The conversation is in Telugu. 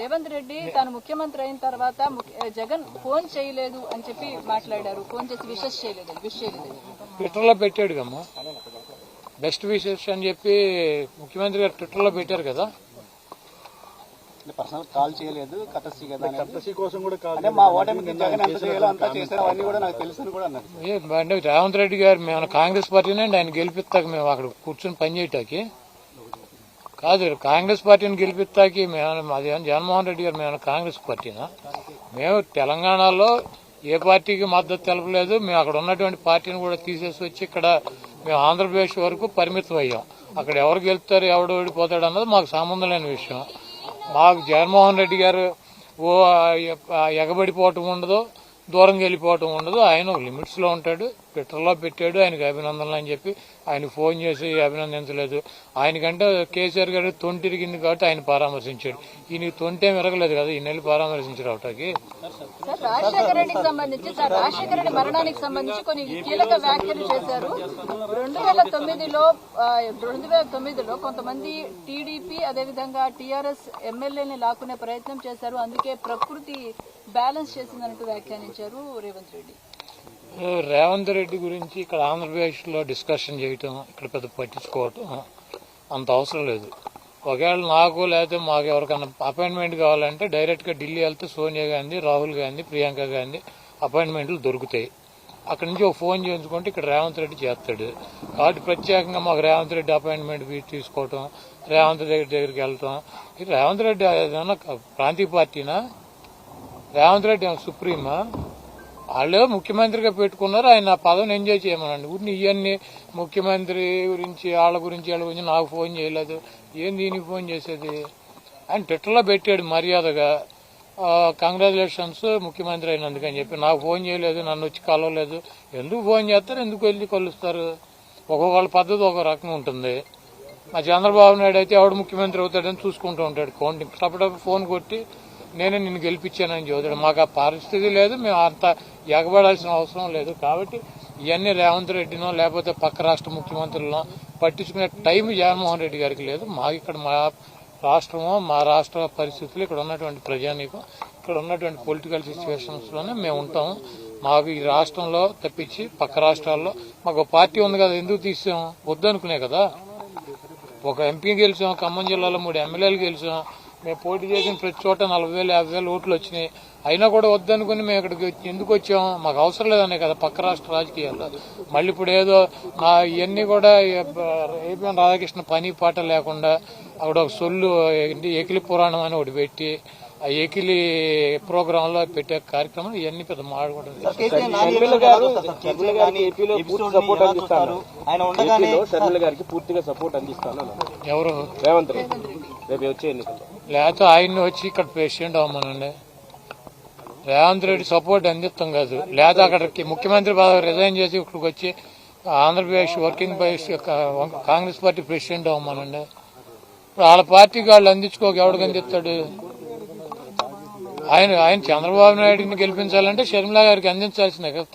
రేవంత్ రెడ్డి తాను ముఖ్యమంత్రి అయిన తర్వాత జగన్ ఫోన్ చేయలేదు అని చెప్పి మాట్లాడారు. ఫోన్ చేసి విషెస్ చేయలేదు. ట్విట్టర్ లో పెట్టాడు కమ్మా, బెస్ట్ విషెస్ అని చెప్పి ముఖ్యమంత్రి గారు ట్విట్టర్ లో పెట్టారు కదా. పర్సనల్ కాల్ చేయలేదు, కటసి కదా, కటసి కోసం కూడా కాల్ మా ఓటమికి జగన్ ఎంత చేయాలో అంతా చేశారు, అవన్నీ కూడా నాకు తెలుసు అని కూడా అన్నారు. అంటే రేవంత్ రెడ్డి గారు మేము కాంగ్రెస్ పార్టీనే ఆయన గెలిపిస్తాక మేము అక్కడ కూర్చొని పనిచేయటానికి కాదు, కాంగ్రెస్ పార్టీని గెలిపిస్తాకి మేము అది జగన్మోహన్ రెడ్డి గారు మేము కాంగ్రెస్ పార్టీనా? మేము తెలంగాణలో ఏ పార్టీకి మద్దతు తెలపలేదు. మేము అక్కడ ఉన్నటువంటి పార్టీని కూడా తీసేసి వచ్చి ఇక్కడ మేము ఆంధ్రప్రదేశ్ వరకు పరిమితం అయ్యాం. అక్కడ ఎవరు గెలుస్తారు ఎవడు ఓడిపోతాడు అన్నది మాకు సంబంధం లేని విషయం. మాకు జగన్మోహన్ రెడ్డి గారు ఎగబడిపోవటం ఉండదు, దూరంగా వెళ్ళిపోవటం ఉండదు. ఆయన లిమిట్స్ లో ఉంటాడు. ట్విట్టర్లో పెట్టాడు ఆయనకు అభినందనలు అని చెప్పి ఆయన ఫోన్ చేసి అభినందించలేదు. ఆయనకంటే కేసీఆర్ గారు తొంటిరిగింది కాబట్టి ఆయన పరామర్శించాడు. ఈయన తొంటేం విరగలేదు కదా, ఈ నెల పరామర్శించారు అవటానికి. రాజశేఖర రెడ్డికి సంబంధించి రాజశేఖర రెడ్డి మరణానికి సంబంధించి కొన్ని కీలక వ్యాఖ్యలు చేశారు. 2009లో కొంతమంది టీడీపీ అదేవిధంగా టీఆర్ఎస్ ఎమ్మెల్యేని లాక్కునే ప్రయత్నం చేశారు, అందుకే ప్రకృతి బ్యాలెన్స్ చేసిందన్నట్టు వ్యాఖ్యానించారు రేవంత్ రెడ్డి. రేవంత్ రెడ్డి గురించి ఇక్కడ ఆంధ్రప్రదేశ్ లో డిస్కషన్ చేయటం, ఇక్కడ పెద్ద పట్టించుకోవటం అంత అవసరం లేదు. ఒకవేళ నాకు లేకపోతే మాకు ఎవరికైనా అపాయింట్మెంట్ కావాలంటే డైరెక్ట్ గా ఢిల్లీ వెళ్తే సోనియా గాంధీ, రాహుల్ గాంధీ, ప్రియాంక గాంధీ అపాయింట్మెంట్లు దొరుకుతాయి. అక్కడి నుంచి ఒక ఫోన్ చేయించుకుంటే ఇక్కడ రేవంత్ రెడ్డి చేస్తాడు. కాబట్టి ప్రత్యేకంగా మాకు రేవంత్ రెడ్డి అపాయింట్మెంట్ తీసుకోవటం, రేవంత్ రెడ్డి దగ్గరికి వెళ్ళటం. రేవంత్ రెడ్డి ఏదైనా ప్రాంతీయ పార్టీనా? రేవంత్ రెడ్డి సుప్రీమా? వాళ్ళు ముఖ్యమంత్రిగా పెట్టుకున్నారు, ఆయన ఆ పదవిని ఎంజాయ్ చేయమనండి. ఊరిని ఇవన్నీ ముఖ్యమంత్రి గురించి వాళ్ళ గురించి నాకు ఫోన్ చేయలేదు, ఏం దీనికి ఫోన్ చేసేది? ఆయన ట్విట్టర్లో పెట్టాడు మర్యాదగా కంగ్రాచులేషన్స్ ముఖ్యమంత్రి అయినందుకని చెప్పి. నాకు ఫోన్ చేయలేదు, నన్ను వచ్చి కలవలేదు. ఎందుకు ఫోన్ చేస్తారు, ఎందుకు వెళ్ళి కలుస్తారు? ఒక్కొక్కళ్ళ పద్ధతి ఒక రకం ఉంటుంది. మా చంద్రబాబు నాయుడు అయితే ఎవడు ముఖ్యమంత్రి అవుతాడని చూసుకుంటూ ఉంటాడు. కౌంటింగ్ టపటప్పుడు ఫోన్ కొట్టి నేనే నిన్ను గెలిపించానని చదువుతాడు. మాకు ఆ పరిస్థితి లేదు, మేము అంత ఎగబడాల్సిన అవసరం లేదు. కాబట్టి ఇవన్నీ రేవంత్ రెడ్డినో లేకపోతే పక్క రాష్ట్ర ముఖ్యమంత్రులనో పట్టించుకునే టైం జగన్మోహన్ రెడ్డి గారికి లేదు. మాకు ఇక్కడ మా రాష్ట్రమో మా రాష్ట్ర పరిస్థితులు, ఇక్కడ ఉన్నటువంటి ప్రజానీకం, ఇక్కడ ఉన్నటువంటి పొలిటికల్ సిచ్యువేషన్స్ లోనే మేము ఉంటాము. మాకు ఈ రాష్ట్రంలో తప్పించి పక్క రాష్ట్రాల్లో మాకు పార్టీ ఉంది కదా, ఎందుకు తీసాం? వద్దనుకునే కదా. ఒక ఎంపీ గెలిచాం, ఖమ్మం జిల్లాలో 3 ఎమ్మెల్యేలు గెలిచాం. మేము పోటీ చేసిన ప్రతి చోట 40,000, 50,000 ఓట్లు వచ్చినాయి. అయినా కూడా వద్దనుకుని మేము ఇక్కడికి ఎందుకు వచ్చాం? మాకు అవసరం లేదనే కదా పక్క రాష్ట్ర రాజకీయాల్లో. మళ్ళీ ఇప్పుడు ఏదో ఇవన్నీ కూడా ఏపీఎన్ రాధాకృష్ణ పని పాట లేకుండా అక్కడ ఒక సొల్లు ఎకిలి పురాణం అని ఒకటి పెట్టి ఆ ఎకిలి ప్రోగ్రామ్ లో పెట్టే కార్యక్రమం ఇవన్నీ పెద్ద మాడకూడదు. ఎవరు? రేవంత్ రెడ్డి రేపు వచ్చే ఎన్నికల్లో లేకపోతే ఆయన్ని వచ్చి ఇక్కడ ప్రెసిడెంట్ అవ్వమనండి. రేవంత్ రెడ్డి సపోర్ట్ అందిస్తాం కాదు. లేదా అక్కడికి ముఖ్యమంత్రి పదవి రిజైన్ చేసి ఇక్కడికి వచ్చి Andhra Pradesh working Congress party president అవ్వమనండి. ఇప్పుడు వాళ్ళ పార్టీకి వాళ్ళు అందించుకోక ఎవడికి అందిస్తాడు? ఆయన చంద్రబాబు నాయుడిని గెలిపించాలంటే షర్మిలా గారికి అందించాల్సిందే కదా.